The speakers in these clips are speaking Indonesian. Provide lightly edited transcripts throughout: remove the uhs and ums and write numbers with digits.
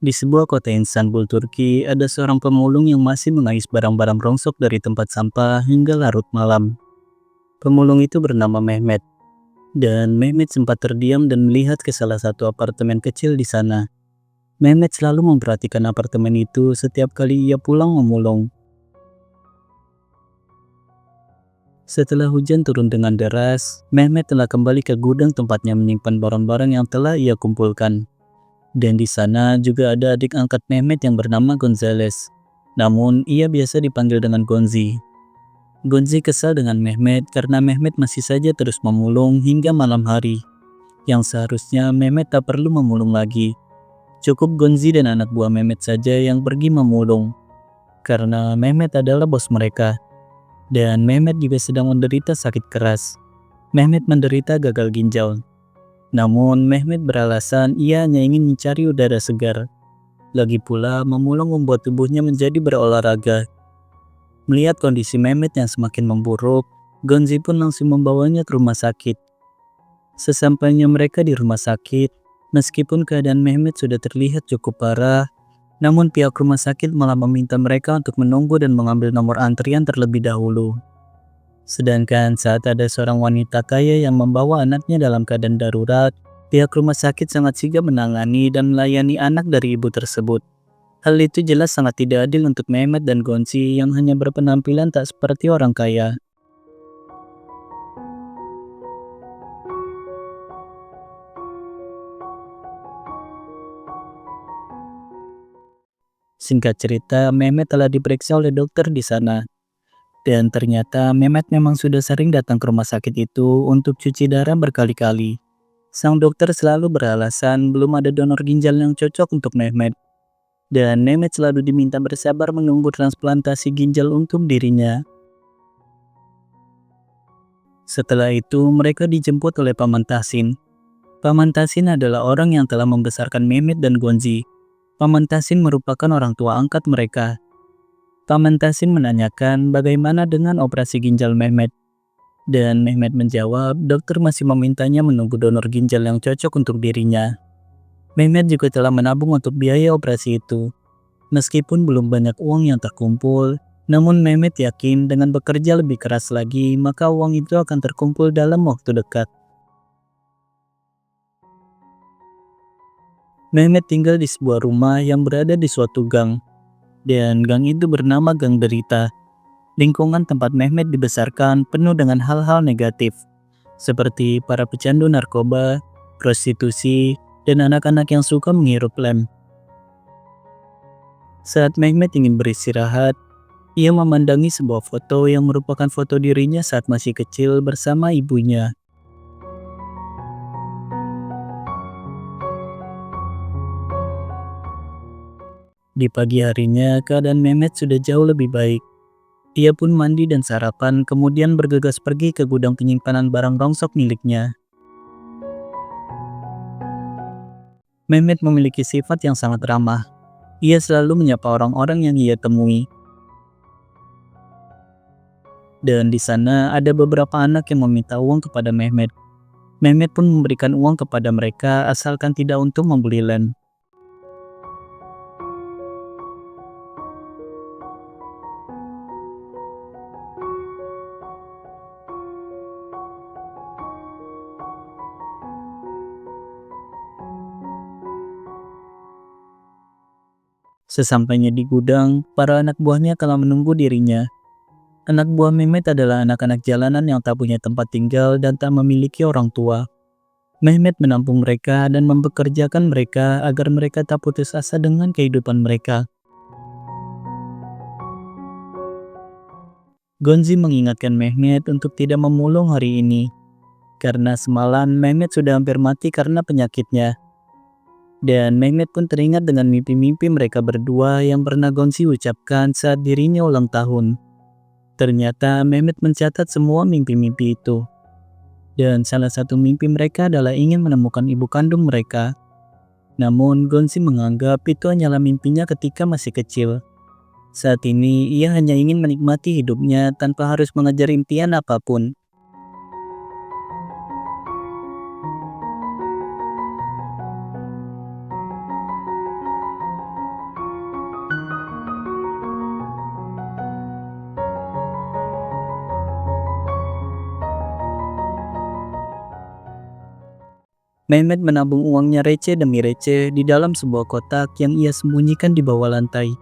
Di sebuah kota Istanbul, Turki, ada seorang pemulung yang masih mengais barang-barang rongsok dari tempat sampah hingga larut malam. Pemulung itu bernama Mehmet, dan Mehmet sempat terdiam dan melihat ke salah satu apartemen kecil di sana. Mehmet selalu memperhatikan apartemen itu setiap kali ia pulang memulung. Setelah hujan turun dengan deras, Mehmet telah kembali ke gudang tempatnya menyimpan barang-barang yang telah ia kumpulkan. Dan di sana juga ada adik angkat Mehmet yang bernama Gonzales. Namun, ia biasa dipanggil dengan Gonzi. Gonzi kesal dengan Mehmet karena Mehmet masih saja terus memulung hingga malam hari. Yang seharusnya Mehmet tak perlu memulung lagi. Cukup Gonzi dan anak buah Mehmet saja yang pergi memulung. Karena Mehmet adalah bos mereka. Dan Mehmet juga sedang menderita sakit keras. Mehmet menderita gagal ginjal. Namun Mehmet beralasan ia hanya ingin mencari udara segar. Lagi pula memulung membuat tubuhnya menjadi berolahraga. Melihat kondisi Mehmet yang semakin memburuk, Gonzi pun langsung membawanya ke rumah sakit. Sesampainya mereka di rumah sakit, meskipun keadaan Mehmet sudah terlihat cukup parah, namun pihak rumah sakit malah meminta mereka untuk menunggu dan mengambil nomor antrian terlebih dahulu. Sedangkan saat ada seorang wanita kaya yang membawa anaknya dalam keadaan darurat, pihak rumah sakit sangat sigap menangani dan melayani anak dari ibu tersebut. Hal itu jelas sangat tidak adil untuk Mehmet dan Gonzi yang hanya berpenampilan tak seperti orang kaya. Singkat cerita, Mehmet telah diperiksa oleh dokter di sana. Dan ternyata Mehmet memang sudah sering datang ke rumah sakit itu untuk cuci darah berkali-kali. Sang dokter selalu beralasan belum ada donor ginjal yang cocok untuk Mehmet. Dan Mehmet selalu diminta bersabar menunggu transplantasi ginjal untuk dirinya. Setelah itu, mereka dijemput oleh Paman Tahsin. Paman Tahsin adalah orang yang telah membesarkan Mehmet dan Gonzi. Paman Tahsin merupakan orang tua angkat mereka. Paman Tahsin menanyakan bagaimana dengan operasi ginjal Mehmet. Dan Mehmet menjawab, dokter masih memintanya menunggu donor ginjal yang cocok untuk dirinya. Mehmet juga telah menabung untuk biaya operasi itu. Meskipun belum banyak uang yang terkumpul, namun Mehmet yakin dengan bekerja lebih keras lagi, maka uang itu akan terkumpul dalam waktu dekat. Mehmet tinggal di sebuah rumah yang berada di suatu gang. Dan gang itu bernama Gang Derita. Lingkungan tempat Mehmet dibesarkan penuh dengan hal-hal negatif, seperti para pecandu narkoba, prostitusi, dan anak-anak yang suka menghirup lem. Saat Mehmet ingin beristirahat, ia memandangi sebuah foto yang merupakan foto dirinya saat masih kecil bersama ibunya. Di pagi harinya, keadaan Mehmet sudah jauh lebih baik. Ia pun mandi dan sarapan, kemudian bergegas pergi ke gudang penyimpanan barang rongsok miliknya. Mehmet memiliki sifat yang sangat ramah. Ia selalu menyapa orang-orang yang ia temui. Dan di sana ada beberapa anak yang meminta uang kepada Mehmet. Mehmet pun memberikan uang kepada mereka asalkan tidak untuk membeli lem. Sesampainya di gudang, para anak buahnya telah menunggu dirinya. Anak buah Mehmet adalah anak-anak jalanan yang tak punya tempat tinggal dan tak memiliki orang tua. Mehmet menampung mereka dan mempekerjakan mereka agar mereka tak putus asa dengan kehidupan mereka. Gonzi mengingatkan Mehmet untuk tidak memulung hari ini, karena semalam Mehmet sudah hampir mati karena penyakitnya. Dan Mehmet pun teringat dengan mimpi-mimpi mereka berdua yang pernah Gonzi ucapkan saat dirinya ulang tahun. Ternyata Mehmet mencatat semua mimpi-mimpi itu. Dan salah satu mimpi mereka adalah ingin menemukan ibu kandung mereka. Namun Gonzi menganggap itu hanyalah mimpinya ketika masih kecil. Saat ini ia hanya ingin menikmati hidupnya tanpa harus mengejar impian apapun. Mehmet menabung uangnya receh demi receh di dalam sebuah kotak yang ia sembunyikan di bawah lantai.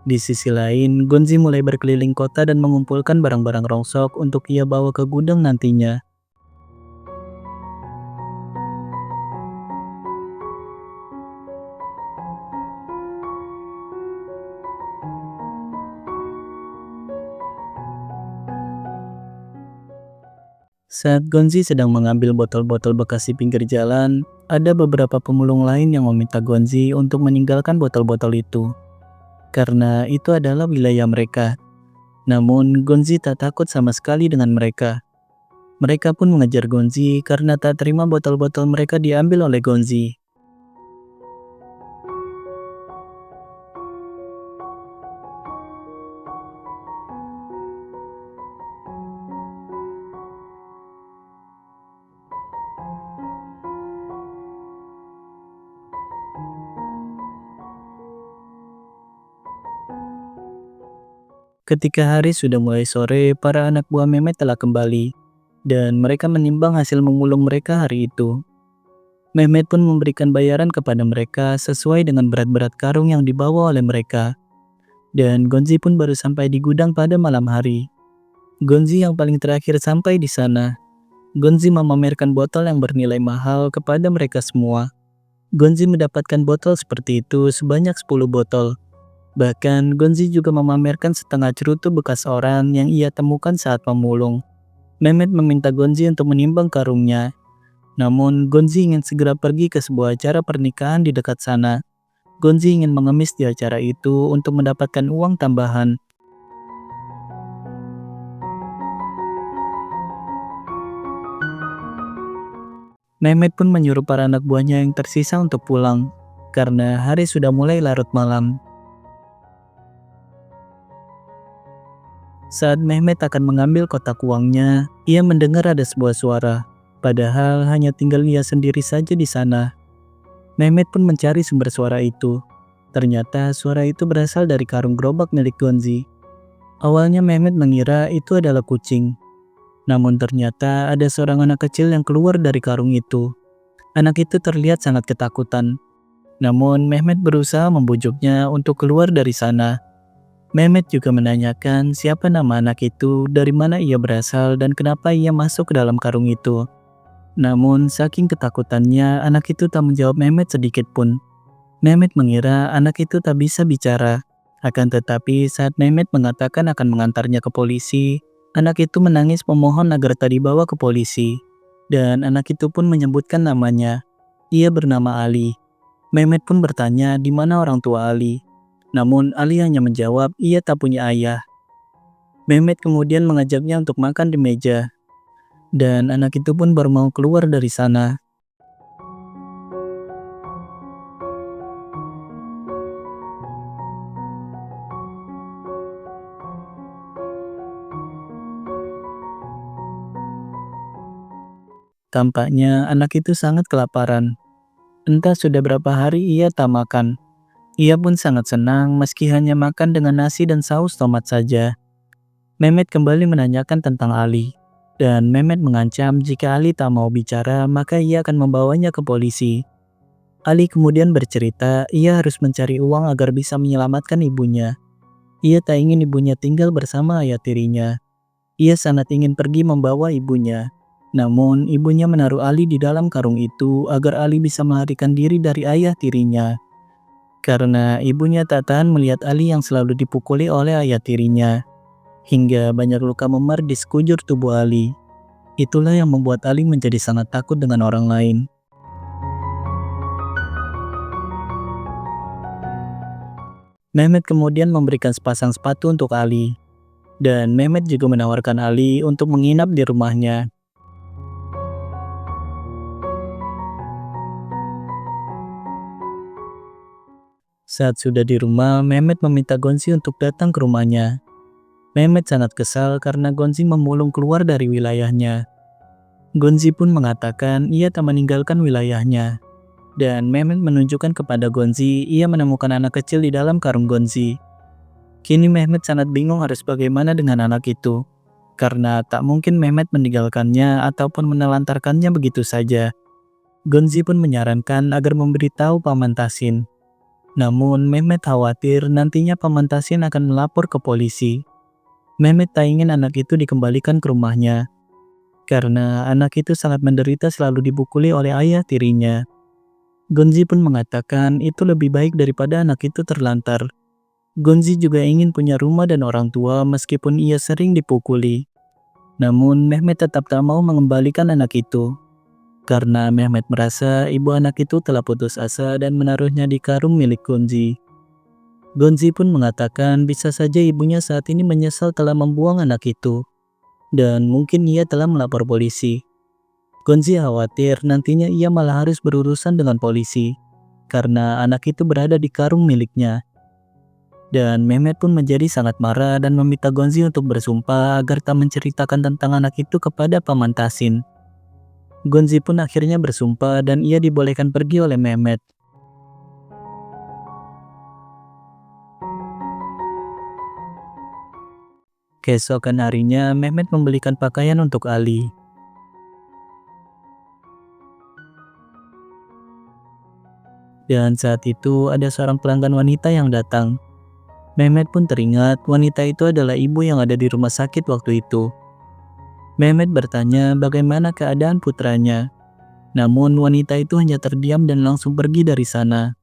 Di sisi lain, Gonzi mulai berkeliling kota dan mengumpulkan barang-barang rongsok untuk ia bawa ke gudang nantinya. Saat Gonzi sedang mengambil botol-botol bekas di pinggir jalan, ada beberapa pemulung lain yang meminta Gonzi untuk meninggalkan botol-botol itu, karena itu adalah wilayah mereka. Namun, Gonzi tak takut sama sekali dengan mereka. Mereka pun mengejar Gonzi karena tak terima botol-botol mereka diambil oleh Gonzi. Ketika hari sudah mulai sore, para anak buah Mehmet telah kembali, dan mereka menimbang hasil memulung mereka hari itu. Mehmet pun memberikan bayaran kepada mereka sesuai dengan berat-berat karung yang dibawa oleh mereka. Dan Gonzi pun baru sampai di gudang pada malam hari. Gonzi yang paling terakhir sampai di sana. Gonzi memamerkan botol yang bernilai mahal kepada mereka semua. Gonzi mendapatkan botol seperti itu sebanyak 10 botol. Bahkan Gonzi juga memamerkan setengah cerutu bekas orang yang ia temukan saat memulung. Mehmet meminta Gonzi untuk menimbang karungnya. Namun Gonzi ingin segera pergi ke sebuah acara pernikahan di dekat sana. Gonzi ingin mengemis di acara itu untuk mendapatkan uang tambahan. Mehmet pun menyuruh para anak buahnya yang tersisa untuk pulang, karena hari sudah mulai larut malam. Saat Mehmet akan mengambil kotak uangnya, ia mendengar ada sebuah suara, padahal hanya tinggal ia sendiri saja di sana. Mehmet pun mencari sumber suara itu. Ternyata suara itu berasal dari karung gerobak milik Gonzi. Awalnya Mehmet mengira itu adalah kucing. Namun ternyata ada seorang anak kecil yang keluar dari karung itu. Anak itu terlihat sangat ketakutan. Namun Mehmet berusaha membujuknya untuk keluar dari sana. Mehmet juga menanyakan siapa nama anak itu, dari mana ia berasal, dan kenapa ia masuk ke dalam karung itu. Namun saking ketakutannya, anak itu tak menjawab Mehmet sedikit pun. Mehmet mengira anak itu tak bisa bicara. Akan tetapi saat Mehmet mengatakan akan mengantarnya ke polisi, anak itu menangis memohon agar tak dibawa ke polisi. Dan anak itu pun menyebutkan namanya. Ia bernama Ali. Mehmet pun bertanya di mana orang tua Ali. Namun Ali hanya menjawab ia tak punya ayah. Mehmet kemudian mengajaknya untuk makan di meja. Dan anak itu pun baru mau keluar dari sana. Tampaknya anak itu sangat kelaparan. Entah sudah berapa hari ia tak makan. Ia pun sangat senang meski hanya makan dengan nasi dan saus tomat saja. Mehmet kembali menanyakan tentang Ali. Dan Mehmet mengancam jika Ali tak mau bicara maka ia akan membawanya ke polisi. Ali kemudian bercerita ia harus mencari uang agar bisa menyelamatkan ibunya. Ia tak ingin ibunya tinggal bersama ayah tirinya. Ia sangat ingin pergi membawa ibunya. Namun ibunya menaruh Ali di dalam karung itu agar Ali bisa melarikan diri dari ayah tirinya. Karena ibunya tak tahan melihat Ali yang selalu dipukuli oleh ayah tirinya. Hingga banyak luka memar di sekujur tubuh Ali. Itulah yang membuat Ali menjadi sangat takut dengan orang lain. Mehmet kemudian memberikan sepasang sepatu untuk Ali. Dan Mehmet juga menawarkan Ali untuk menginap di rumahnya. Saat sudah di rumah, Mehmet meminta Gonzi untuk datang ke rumahnya. Mehmet sangat kesal karena Gonzi memulung keluar dari wilayahnya. Gonzi pun mengatakan ia tak meninggalkan wilayahnya. Dan Mehmet menunjukkan kepada Gonzi ia menemukan anak kecil di dalam karung Gonzi. Kini Mehmet sangat bingung harus bagaimana dengan anak itu. karena tak mungkin Mehmet meninggalkannya ataupun menelantarkannya begitu saja. Gonzi pun menyarankan agar memberitahu Paman Tasin. Namun Mehmet khawatir nantinya Paman Tasin akan melapor ke polisi. Mehmet tak ingin anak itu dikembalikan ke rumahnya, karena anak itu sangat menderita selalu dipukuli oleh ayah tirinya. Gonzi pun mengatakan itu lebih baik daripada anak itu terlantar. Gonzi juga ingin punya rumah dan orang tua meskipun ia sering dipukuli. Namun Mehmet tetap tak mau mengembalikan anak itu, karena Mehmet merasa ibu anak itu telah putus asa dan menaruhnya di karung milik Gonzi. Gonzi pun mengatakan bisa saja ibunya saat ini menyesal telah membuang anak itu, dan mungkin ia telah melapor polisi. Gonzi khawatir nantinya ia malah harus berurusan dengan polisi, karena anak itu berada di karung miliknya. Dan Mehmet pun menjadi sangat marah dan meminta Gonzi untuk bersumpah agar tak menceritakan tentang anak itu kepada Paman Tasin. Gonzi pun akhirnya bersumpah dan ia dibolehkan pergi oleh Mehmet. Keesokan harinya, Mehmet membelikan pakaian untuk Ali. Dan saat itu ada seorang pelanggan wanita yang datang. Mehmet pun teringat wanita itu adalah ibu yang ada di rumah sakit waktu itu. Mehmet bertanya bagaimana keadaan putranya. Namun wanita itu hanya terdiam dan langsung pergi dari sana.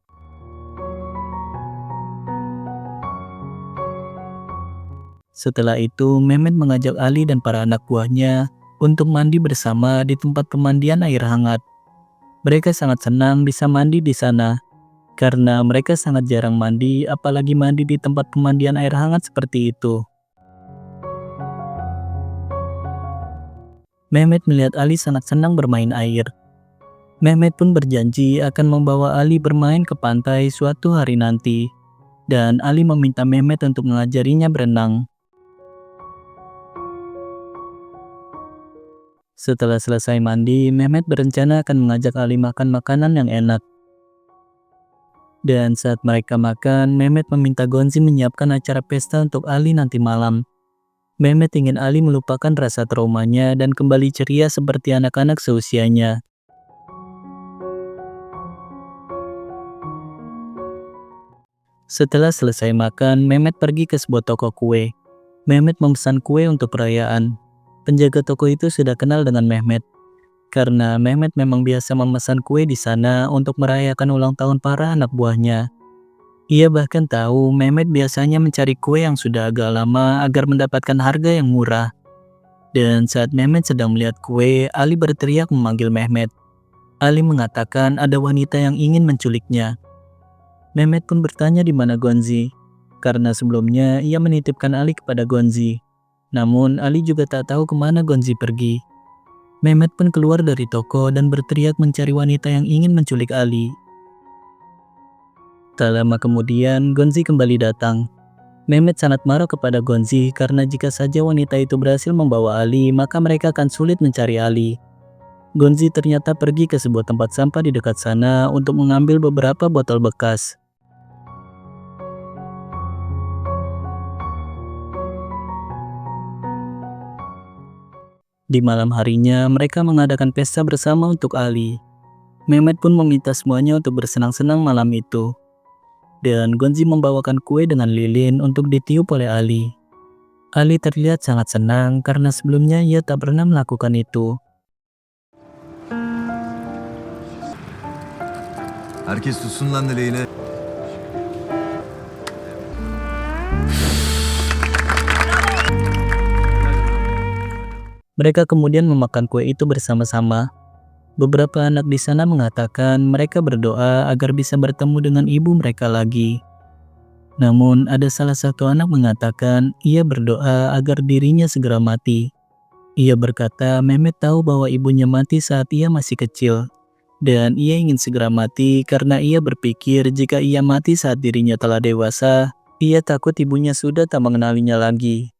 Setelah itu, Mehmet mengajak Ali dan para anak buahnya untuk mandi bersama di tempat pemandian air hangat. Mereka sangat senang bisa mandi di sana, karena mereka sangat jarang mandi, apalagi mandi di tempat pemandian air hangat seperti itu. Mehmet melihat Ali sangat senang bermain air. Mehmet pun berjanji akan membawa Ali bermain ke pantai suatu hari nanti, dan Ali meminta Mehmet untuk mengajarinya berenang. Setelah selesai mandi, Mehmet berencana akan mengajak Ali makan makanan yang enak. Dan saat mereka makan, Mehmet meminta Gonzi menyiapkan acara pesta untuk Ali nanti malam. Mehmet ingin Ali melupakan rasa traumanya dan kembali ceria seperti anak-anak seusianya. Setelah selesai makan, Mehmet pergi ke sebuah toko kue. Mehmet memesan kue untuk perayaan. Penjaga toko itu sudah kenal dengan Mehmet, karena Mehmet memang biasa memesan kue di sana untuk merayakan ulang tahun para anak buahnya. Ia bahkan tahu Mehmet biasanya mencari kue yang sudah agak lama agar mendapatkan harga yang murah. Dan saat Mehmet sedang melihat kue, Ali berteriak memanggil Mehmet. Ali mengatakan ada wanita yang ingin menculiknya. Mehmet pun bertanya di mana Gonzi, karena sebelumnya ia menitipkan Ali kepada Gonzi. Namun Ali juga tak tahu kemana Gonzi pergi. Mehmet pun keluar dari toko dan berteriak mencari wanita yang ingin menculik Ali. Tak lama kemudian, Gonzi kembali datang. Mehmet sangat marah kepada Gonzi karena jika saja wanita itu berhasil membawa Ali, maka mereka akan sulit mencari Ali. Gonzi ternyata pergi ke sebuah tempat sampah di dekat sana untuk mengambil beberapa botol bekas. Di malam harinya, mereka mengadakan pesta bersama untuk Ali. Mehmet pun meminta semuanya untuk bersenang-senang malam itu. Dan Gonzi membawakan kue dengan lilin untuk ditiup oleh Ali. Ali terlihat sangat senang karena sebelumnya ia tak pernah melakukan itu. Herkes tutsun lan dileğine. Mereka kemudian memakan kue itu bersama-sama. Beberapa anak di sana mengatakan mereka berdoa agar bisa bertemu dengan ibu mereka lagi. Namun ada salah satu anak mengatakan ia berdoa agar dirinya segera mati. Ia berkata Mehmet tahu bahwa ibunya mati saat ia masih kecil, dan ia ingin segera mati karena ia berpikir jika ia mati saat dirinya telah dewasa, ia takut ibunya sudah tak mengenalinya lagi.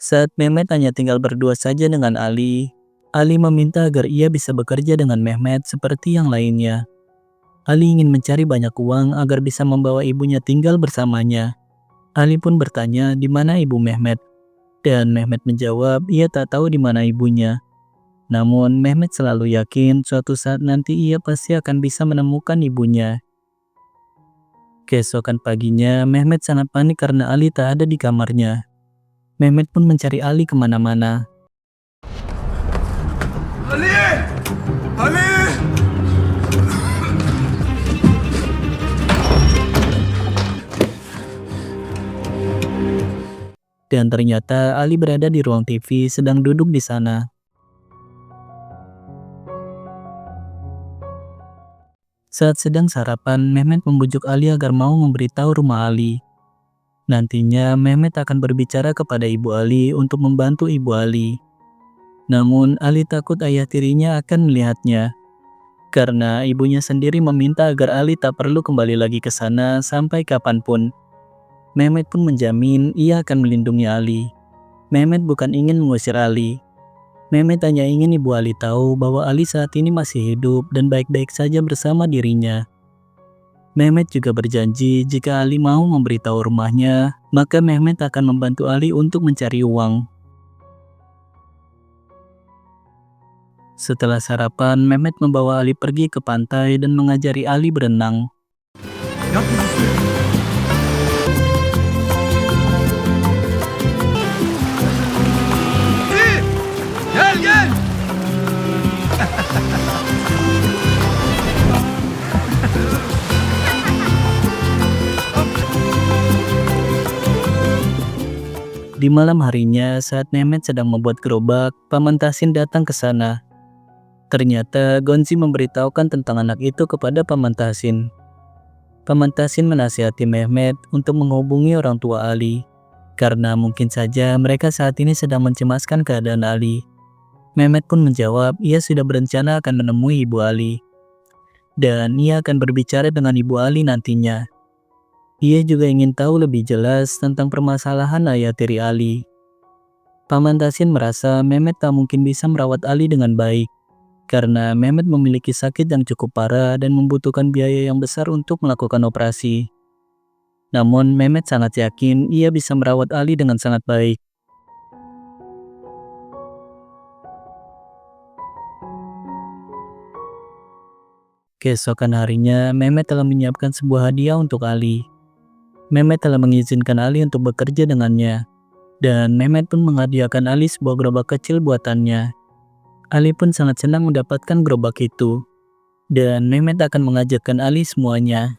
Saat Mehmet hanya tinggal berdua saja dengan Ali, Ali meminta agar ia bisa bekerja dengan Mehmet seperti yang lainnya. Ali ingin mencari banyak uang agar bisa membawa ibunya tinggal bersamanya. Ali pun bertanya di mana ibu Mehmet. Dan Mehmet menjawab ia tak tahu di mana ibunya. Namun Mehmet selalu yakin suatu saat nanti ia pasti akan bisa menemukan ibunya. Keesokan paginya Mehmet sangat panik karena Ali tak ada di kamarnya. Mehmet pun mencari Ali kemana-mana. Ali! Ali! Dan ternyata Ali berada di ruang TV sedang duduk di sana. Saat sedang sarapan, Mehmet membujuk Ali agar mau memberitahu rumah Ali. Nantinya Mehmet akan berbicara kepada ibu Ali untuk membantu ibu Ali. Namun Ali takut ayah tirinya akan melihatnya. Karena ibunya sendiri meminta agar Ali tak perlu kembali lagi ke sana sampai kapanpun. Mehmet pun menjamin ia akan melindungi Ali. Mehmet bukan ingin mengusir Ali. Mehmet hanya ingin ibu Ali tahu bahwa Ali saat ini masih hidup dan baik-baik saja bersama dirinya. Mehmet juga berjanji jika Ali mau memberitahu rumahnya, maka Mehmet akan membantu Ali untuk mencari uang. Setelah sarapan, Mehmet membawa Ali pergi ke pantai dan mengajari Ali berenang. Yat kızı suya. Gel gel! Di malam harinya, saat Mehmet sedang membuat gerobak, Paman Tasin datang ke sana. Ternyata Gonzi memberitahukan tentang anak itu kepada Paman Tasin. Paman Tasin menasihati Mehmet untuk menghubungi orang tua Ali, karena mungkin saja mereka saat ini sedang mencemaskan keadaan Ali. Mehmet pun menjawab ia sudah berencana akan menemui ibu Ali. Dan ia akan berbicara dengan ibu Ali nantinya. Ia juga ingin tahu lebih jelas tentang permasalahan ayah tiri Ali. Paman Tasin merasa Mehmet tak mungkin bisa merawat Ali dengan baik, karena Mehmet memiliki sakit yang cukup parah dan membutuhkan biaya yang besar untuk melakukan operasi. Namun Mehmet sangat yakin ia bisa merawat Ali dengan sangat baik. Keesokan harinya, Mehmet telah menyiapkan sebuah hadiah untuk Ali. Mehmet telah mengizinkan Ali untuk bekerja dengannya. Dan Mehmet pun menghadiahkan Ali sebuah gerobak kecil buatannya. Ali pun sangat senang mendapatkan gerobak itu. Dan Mehmet akan mengajarkan Ali semuanya.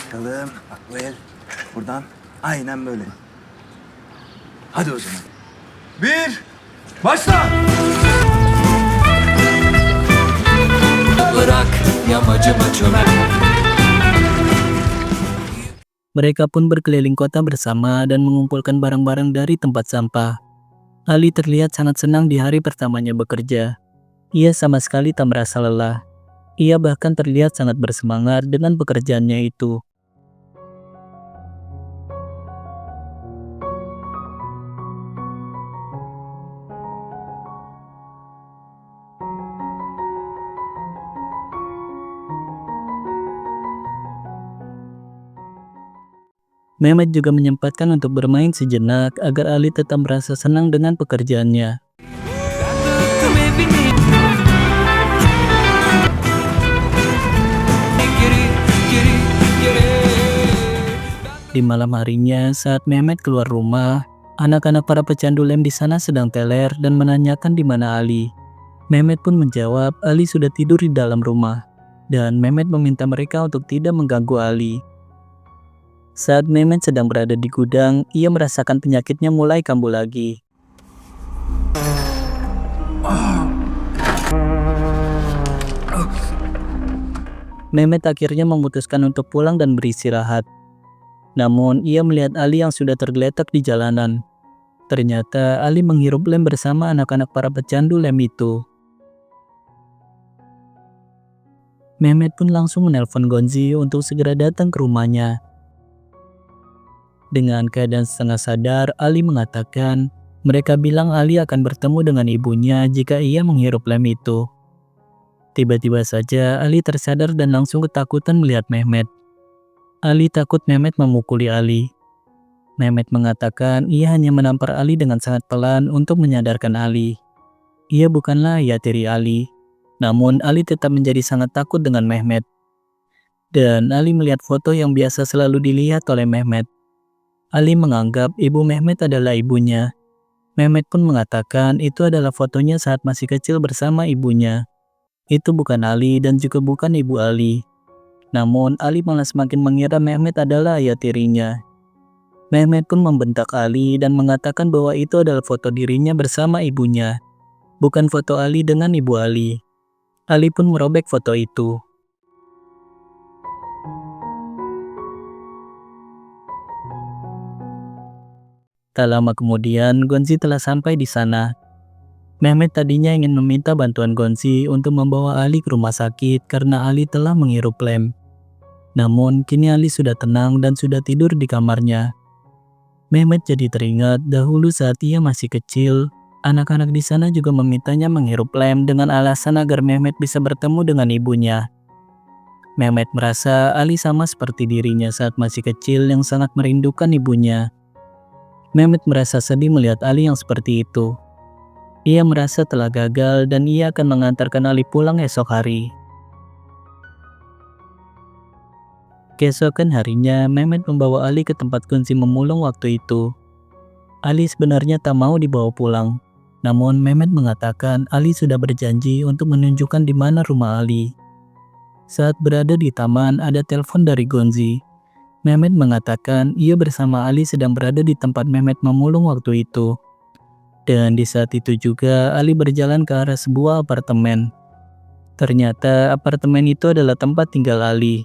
Bakalım. Bak bu el. Buradan. Aynen böyle. Hadi o zaman. Bir. Başla! Bırak yamacıma çömel. Mereka pun berkeliling kota bersama dan mengumpulkan barang-barang dari tempat sampah. Ali terlihat sangat senang di hari pertamanya bekerja. Ia sama sekali tak merasa lelah. Ia bahkan terlihat sangat bersemangat dengan pekerjaannya itu. Mehmet juga menyempatkan untuk bermain sejenak agar Ali tetap merasa senang dengan pekerjaannya. Bıktım evini. Geri, geri, geri. Di malam harinya, saat Mehmet keluar rumah, anak-anak para pecandu lem di sana sedang teler dan menanyakan di mana Ali. Mehmet pun menjawab Ali sudah tidur di dalam rumah, dan Mehmet meminta mereka untuk tidak mengganggu Ali. Saat Mehmet sedang berada di gudang, ia merasakan penyakitnya mulai kambuh lagi. Mehmet akhirnya memutuskan untuk pulang dan beristirahat. Namun, ia melihat Ali yang sudah tergeletak di jalanan. Ternyata Ali menghirup lem bersama anak-anak para pecandu lem itu. Mehmet pun langsung menelpon Gonzi untuk segera datang ke rumahnya. Dengan keadaan setengah sadar, Ali mengatakan mereka bilang Ali akan bertemu dengan ibunya jika ia menghirup lem itu. Tiba-tiba saja Ali tersadar dan langsung ketakutan melihat Mehmet. Ali takut Mehmet memukuli Ali. Mehmet mengatakan ia hanya menampar Ali dengan sangat pelan untuk menyadarkan Ali. Ia bukanlah ayah tiri Ali. Namun Ali tetap menjadi sangat takut dengan Mehmet. Dan Ali melihat foto yang biasa selalu dilihat oleh Mehmet. Ali menganggap ibu Mehmet adalah ibunya. Mehmet pun mengatakan itu adalah fotonya saat masih kecil bersama ibunya. Itu bukan Ali dan juga bukan ibu Ali. Namun Ali malah semakin mengira Mehmet adalah ayah tirinya. Mehmet pun membentak Ali dan mengatakan bahwa itu adalah foto dirinya bersama ibunya, bukan foto Ali dengan ibu Ali. Ali pun merobek foto itu. Tak lama kemudian, Gonzi telah sampai di sana. Mehmet tadinya ingin meminta bantuan Gonzi untuk membawa Ali ke rumah sakit karena Ali telah menghirup lem. Namun, kini Ali sudah tenang dan sudah tidur di kamarnya. Mehmet jadi teringat dahulu saat ia masih kecil, anak-anak di sana juga memintanya menghirup lem dengan alasan agar Mehmet bisa bertemu dengan ibunya. Mehmet merasa Ali sama seperti dirinya saat masih kecil yang sangat merindukan ibunya. Mehmet merasa sedih melihat Ali yang seperti itu. Ia merasa telah gagal dan ia akan mengantarkan Ali pulang esok hari. Keesokan harinya, Mehmet membawa Ali ke tempat Gonzi memulung waktu itu. Ali sebenarnya tak mau dibawa pulang. Namun Mehmet mengatakan Ali sudah berjanji untuk menunjukkan di mana rumah Ali. Saat berada di taman, ada telepon dari Gonzi. Mehmet mengatakan ia bersama Ali sedang berada di tempat Mehmet memulung waktu itu. Dan di saat itu juga Ali berjalan ke arah sebuah apartemen. Ternyata apartemen itu adalah tempat tinggal Ali.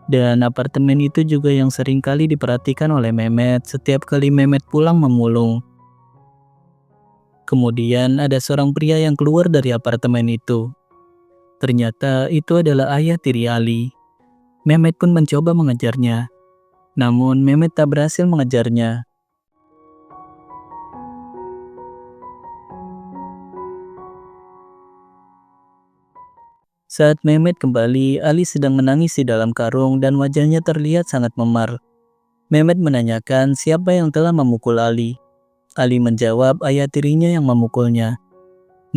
Dan apartemen itu juga yang sering kali diperhatikan oleh Mehmet setiap kali Mehmet pulang memulung. Kemudian ada seorang pria yang keluar dari apartemen itu. Ternyata itu adalah ayah tiri Ali. Mehmet pun mencoba mengejarnya. Namun Mehmet tak berhasil mengejarnya. Saat Mehmet kembali, Ali sedang menangis di dalam karung dan wajahnya terlihat sangat memar. Mehmet menanyakan siapa yang telah memukul Ali. Ali menjawab ayah tirinya yang memukulnya.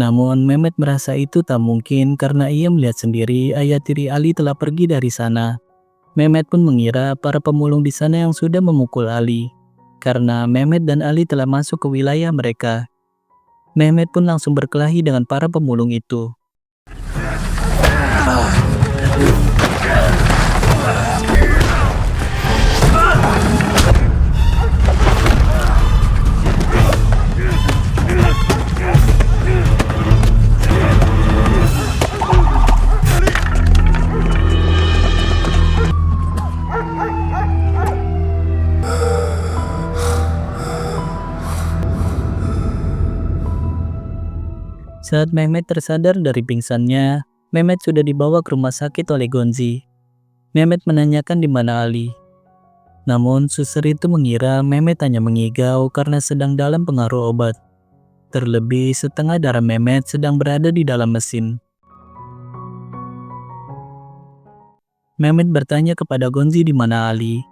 Namun Mehmet merasa itu tak mungkin karena ia melihat sendiri ayah tiri Ali telah pergi dari sana. Mehmet pun mengira para pemulung di sana yang sudah memukul Ali. Karena Mehmet dan Ali telah masuk ke wilayah mereka. Mehmet pun langsung berkelahi dengan para pemulung itu. Saat Mehmet tersadar dari pingsannya, Mehmet sudah dibawa ke rumah sakit oleh Gonzi. Mehmet menanyakan di mana Ali. Namun suster itu mengira Mehmet hanya mengigau karena sedang dalam pengaruh obat. Terlebih setengah darah Mehmet sedang berada di dalam mesin. Mehmet bertanya kepada Gonzi di mana Ali.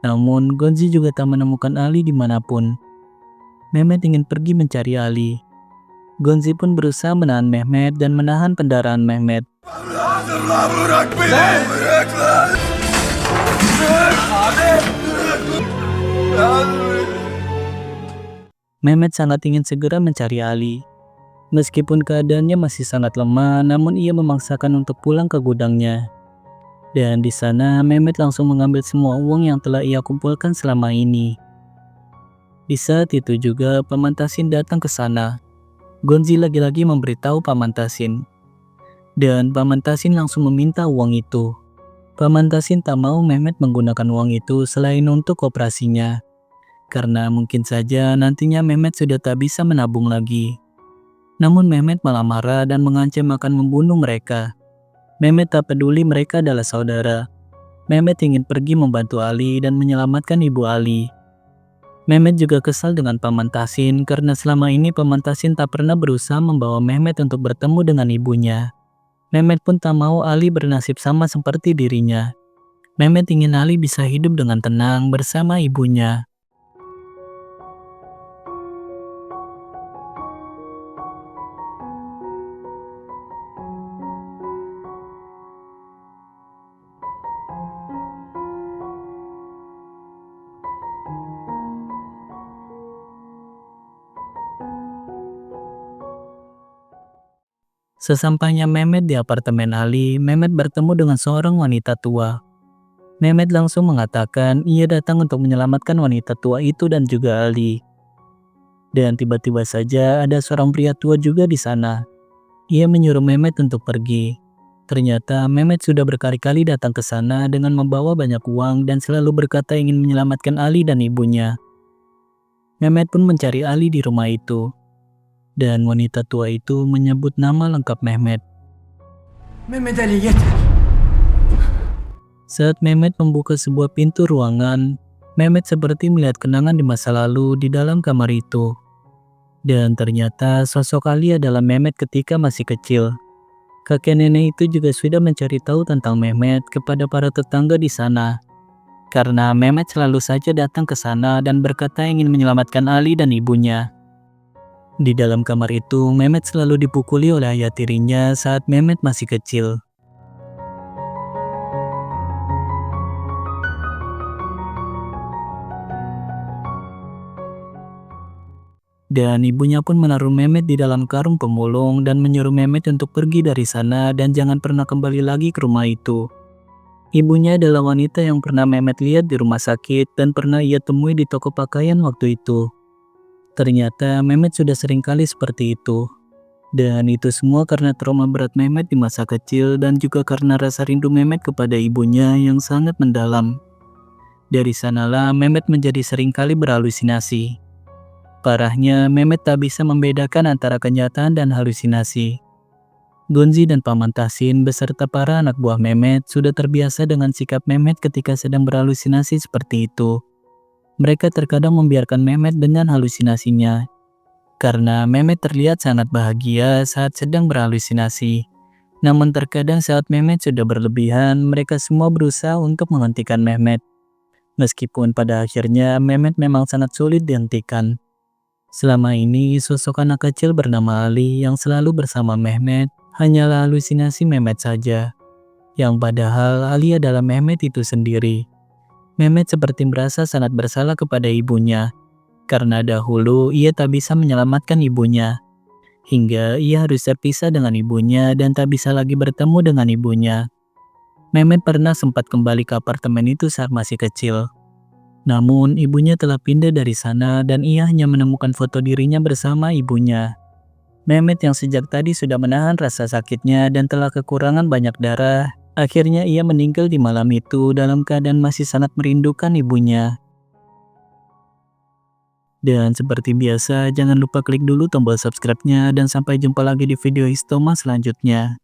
Namun Gonzi juga tak menemukan Ali dimanapun. Mehmet ingin pergi mencari Ali. Gonzi pun berusaha menahan Mehmet dan menahan pendarahan Mehmet. Mehmet sangat ingin segera mencari Ali. Meskipun keadaannya masih sangat lemah, namun ia memaksakan untuk pulang ke gudangnya. Dan di sana Mehmet langsung mengambil semua uang yang telah ia kumpulkan selama ini. Di saat itu juga Paman Tasin datang ke sana. Gonzi lagi-lagi memberitahu Paman Tasin. Dan Paman Tasin langsung meminta uang itu. Paman Tasin tak mau Mehmet menggunakan uang itu selain untuk operasinya. Karena mungkin saja nantinya Mehmet sudah tak bisa menabung lagi. Namun Mehmet malah marah dan mengancam akan membunuh mereka. Mehmet tak peduli mereka adalah saudara. Mehmet ingin pergi membantu Ali dan menyelamatkan ibu Ali. Mehmet juga kesal dengan Paman Tasin karena selama ini Paman Tasin tak pernah berusaha membawa Mehmet untuk bertemu dengan ibunya. Mehmet pun tak mau Ali bernasib sama seperti dirinya. Mehmet ingin Ali bisa hidup dengan tenang bersama ibunya. Sesampainya Mehmet di apartemen Ali, Mehmet bertemu dengan seorang wanita tua. Mehmet langsung mengatakan ia datang untuk menyelamatkan wanita tua itu dan juga Ali. Dan tiba-tiba saja ada seorang pria tua juga di sana. Ia menyuruh Mehmet untuk pergi. Ternyata Mehmet sudah berkali-kali datang ke sana dengan membawa banyak uang dan selalu berkata ingin menyelamatkan Ali dan ibunya. Mehmet pun mencari Ali di rumah itu. Dan wanita tua itu menyebut nama lengkap Mehmet. Mehmet Ali yeter. Saat Mehmet membuka sebuah pintu ruangan, Mehmet seperti melihat kenangan di masa lalu di dalam kamar itu. Dan ternyata sosok Ali adalah Mehmet ketika masih kecil. Kakek nenek itu juga sudah mencari tahu tentang Mehmet kepada para tetangga di sana. Karena Mehmet selalu saja datang ke sana dan berkata ingin menyelamatkan Ali dan ibunya. Di dalam kamar itu, Mehmet selalu dipukuli oleh ayah tirinya saat Mehmet masih kecil. Dan ibunya pun menaruh Mehmet di dalam karung pemulung dan menyuruh Mehmet untuk pergi dari sana dan jangan pernah kembali lagi ke rumah itu. Ibunya adalah wanita yang pernah Mehmet lihat di rumah sakit dan pernah ia temui di toko pakaian waktu itu. Ternyata Mehmet sudah sering kali seperti itu. Dan itu semua karena trauma berat Mehmet di masa kecil dan juga karena rasa rindu Mehmet kepada ibunya yang sangat mendalam. Dari sanalah Mehmet menjadi sering kali berhalusinasi. Parahnya, Mehmet tak bisa membedakan antara kenyataan dan halusinasi. Gonzi dan Paman Tahsin beserta para anak buah Mehmet sudah terbiasa dengan sikap Mehmet ketika sedang berhalusinasi seperti itu. Mereka terkadang membiarkan Mehmet dengan halusinasinya. Karena Mehmet terlihat sangat bahagia saat sedang berhalusinasi. Namun terkadang saat Mehmet sudah berlebihan, mereka semua berusaha untuk menghentikan Mehmet. Meskipun pada akhirnya Mehmet memang sangat sulit dihentikan. Selama ini, sosok anak kecil bernama Ali yang selalu bersama Mehmet hanyalah halusinasi Mehmet saja. Yang padahal Ali adalah Mehmet itu sendiri. Mehmet seperti merasa sangat bersalah kepada ibunya. Karena dahulu ia tak bisa menyelamatkan ibunya. Hingga ia harus terpisah dengan ibunya dan tak bisa lagi bertemu dengan ibunya. Mehmet pernah sempat kembali ke apartemen itu saat masih kecil. Namun ibunya telah pindah dari sana dan ia hanya menemukan foto dirinya bersama ibunya. Mehmet yang sejak tadi sudah menahan rasa sakitnya dan telah kekurangan banyak darah, akhirnya ia meninggal di malam itu dalam keadaan masih sangat merindukan ibunya. Dan seperti biasa, jangan lupa klik dulu tombol subscribe-nya dan sampai jumpa lagi di video Histoma selanjutnya.